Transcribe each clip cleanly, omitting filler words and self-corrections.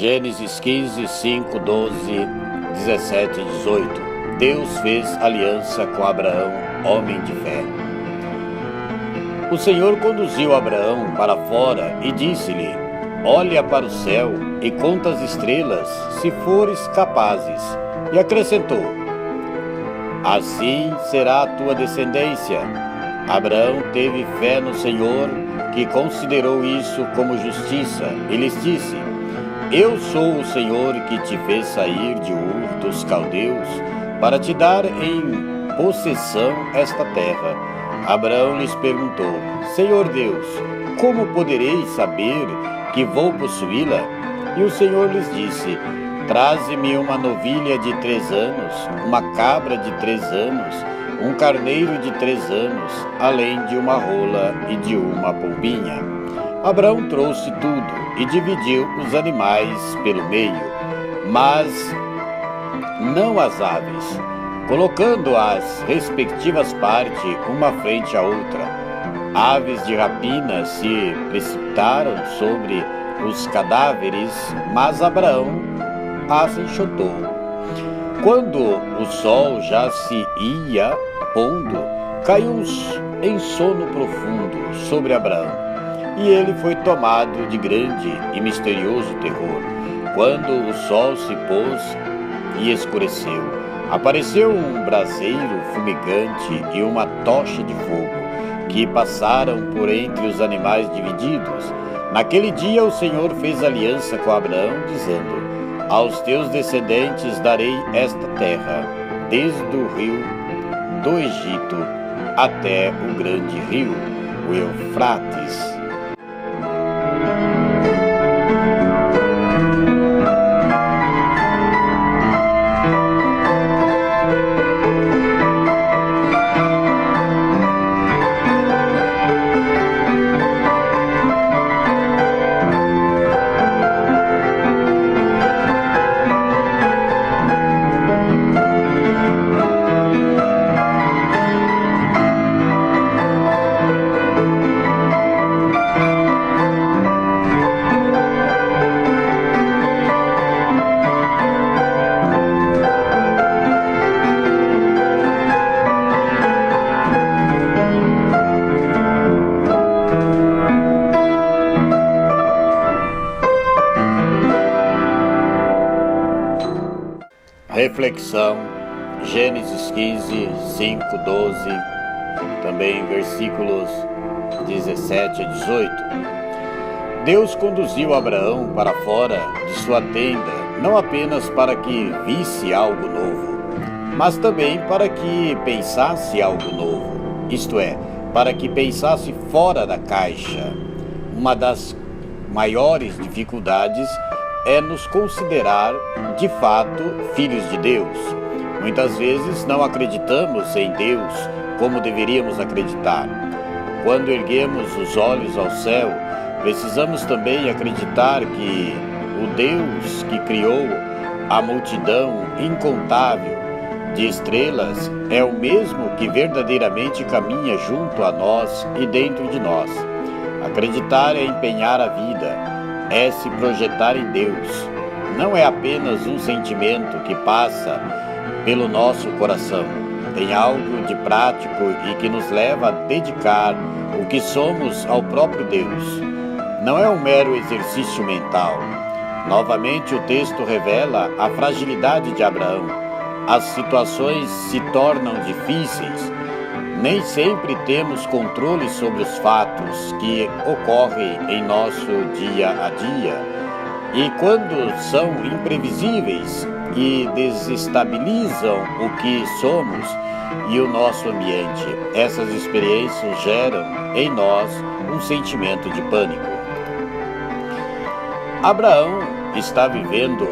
Gênesis 15, 5, 12, 17 e 18. Deus fez aliança com Abraão, homem de fé. O Senhor conduziu Abraão para fora e disse-lhe: olha para o céu e conta as estrelas, se fores capazes. E acrescentou: assim será a tua descendência. Abraão teve fé no Senhor, que considerou isso como justiça, e lhes disse: eu sou o Senhor que te fez sair de Ur dos Caldeus, para te dar em possessão esta terra. Abraão lhes perguntou: Senhor Deus, como poderei saber que vou possuí-la? E o Senhor lhes disse: traze-me uma novilha de 3 anos, uma cabra de 3 anos, um carneiro de 3 anos, além de uma rola e de uma pombinha. Abraão trouxe tudo e dividiu os animais pelo meio, mas não as aves, colocando as respectivas partes uma frente à outra. Aves de rapina se precipitaram sobre os cadáveres, mas Abraão as enxotou. Quando o sol já se ia pondo, caiu em sono profundo sobre Abraão, e ele foi tomado de grande e misterioso terror. Quando o sol se pôs e escureceu, apareceu um braseiro fumegante e uma tocha de fogo, que passaram por entre os animais divididos. Naquele dia o Senhor fez aliança com Abraão, dizendo: aos teus descendentes darei esta terra, desde o rio do Egito até o grande rio, o Eufrates. Reflexão, Gênesis 15, 5, 12, também versículos 17 a 18. Deus conduziu Abraão para fora de sua tenda, não apenas para que visse algo novo, mas também para que pensasse algo novo, isto é, para que pensasse fora da caixa. Uma das maiores dificuldades é nos considerar, de fato, filhos de Deus. Muitas vezes não acreditamos em Deus como deveríamos acreditar. Quando erguemos os olhos ao céu, precisamos também acreditar que o Deus que criou a multidão incontável de estrelas é o mesmo que verdadeiramente caminha junto a nós e dentro de nós. Acreditar é empenhar a vida, é se projetar em Deus. Não é apenas um sentimento que passa pelo nosso coração. Tem algo de prático e que nos leva a dedicar o que somos ao próprio Deus. Não é um mero exercício mental. Novamente o texto revela a fragilidade de Abraão. As situações se tornam difíceis. Nem sempre temos controle sobre os fatos que ocorrem em nosso dia a dia. E quando são imprevisíveis e desestabilizam o que somos e o nosso ambiente, essas experiências geram em nós um sentimento de pânico. Abraão está vivendo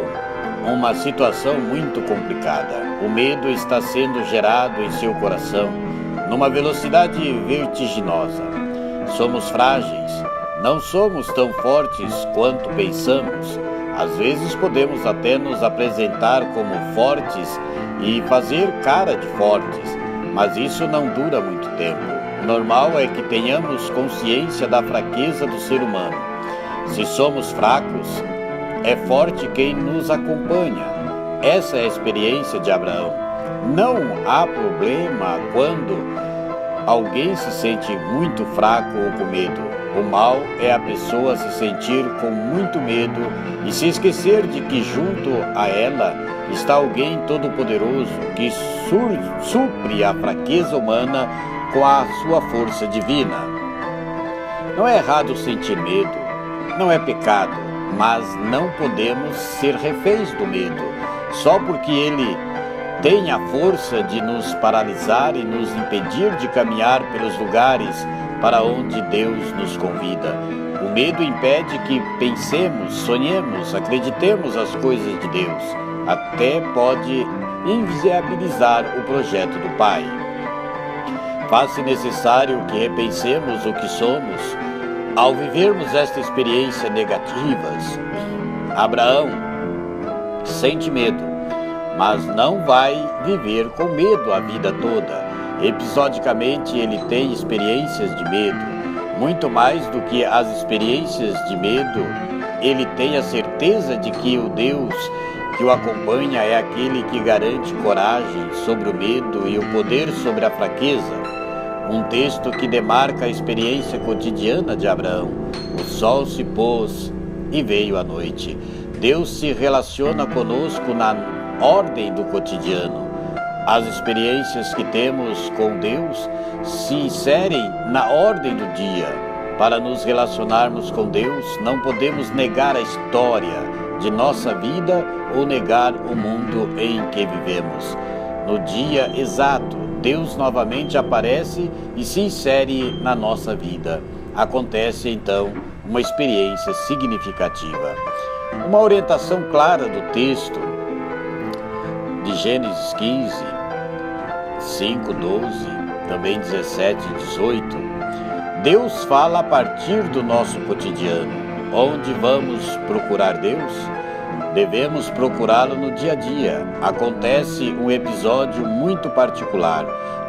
uma situação muito complicada. O medo está sendo gerado em seu coração numa velocidade vertiginosa. Somos frágeis, não somos tão fortes quanto pensamos. Às vezes podemos até nos apresentar como fortes e fazer cara de fortes, mas isso não dura muito tempo. O normal é que tenhamos consciência da fraqueza do ser humano. Se somos fracos, é forte quem nos acompanha. Essa é a experiência de Abraão. Não há problema quando alguém se sente muito fraco ou com medo. O mal é a pessoa se sentir com muito medo e se esquecer de que junto a ela está alguém todo-poderoso que supre a fraqueza humana com a sua força divina. Não é errado sentir medo, não é pecado, mas não podemos ser reféns do medo, só porque ele tem a força de nos paralisar e nos impedir de caminhar pelos lugares para onde Deus nos convida. O medo impede que pensemos, sonhemos, acreditemos as coisas de Deus. Até pode inviabilizar o projeto do Pai. Faz-se necessário que repensemos o que somos ao vivermos esta experiência negativa. Abraão sente medo, mas não vai viver com medo a vida toda. Episodicamente ele tem experiências de medo. Muito mais do que as experiências de medo, ele tem a certeza de que o Deus que o acompanha é aquele que garante coragem sobre o medo e o poder sobre a fraqueza. Um texto que demarca a experiência cotidiana de Abraão. O sol se pôs e veio a noite. Deus se relaciona conosco na ordem do cotidiano. As experiências que temos com Deus se inserem na ordem do dia. Para nos relacionarmos com Deus, não podemos negar a história de nossa vida ou negar o mundo em que vivemos. No dia exato, Deus novamente aparece e se insere na nossa vida. Acontece então uma experiência significativa. Uma orientação clara do texto de Gênesis 15, 5, 12, também 17 e 18, Deus fala a partir do nosso cotidiano. Onde vamos procurar Deus? Devemos procurá-lo no dia a dia. Acontece um episódio muito particular.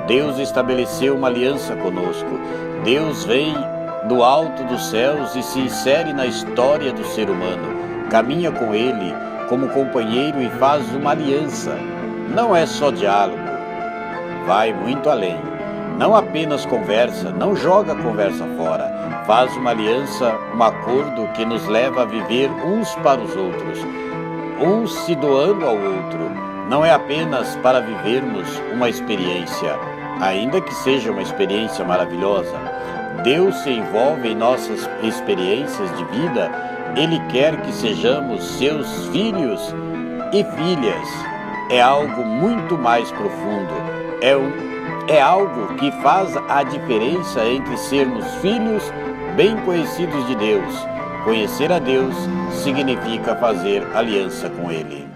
Deus estabeleceu uma aliança conosco. Deus vem do alto dos céus e se insere na história do ser humano. Caminha com ele como companheiro e faz uma aliança. Não é só diálogo, vai muito além. Não apenas conversa, não joga a conversa fora. Faz uma aliança, um acordo que nos leva a viver uns para os outros, um se doando ao outro. Não é apenas para vivermos uma experiência, ainda que seja uma experiência maravilhosa. Deus se envolve em nossas experiências de vida. Ele quer que sejamos seus filhos e filhas. É algo muito mais profundo. É algo que faz a diferença entre sermos filhos bem conhecidos de Deus. Conhecer a Deus significa fazer aliança com Ele.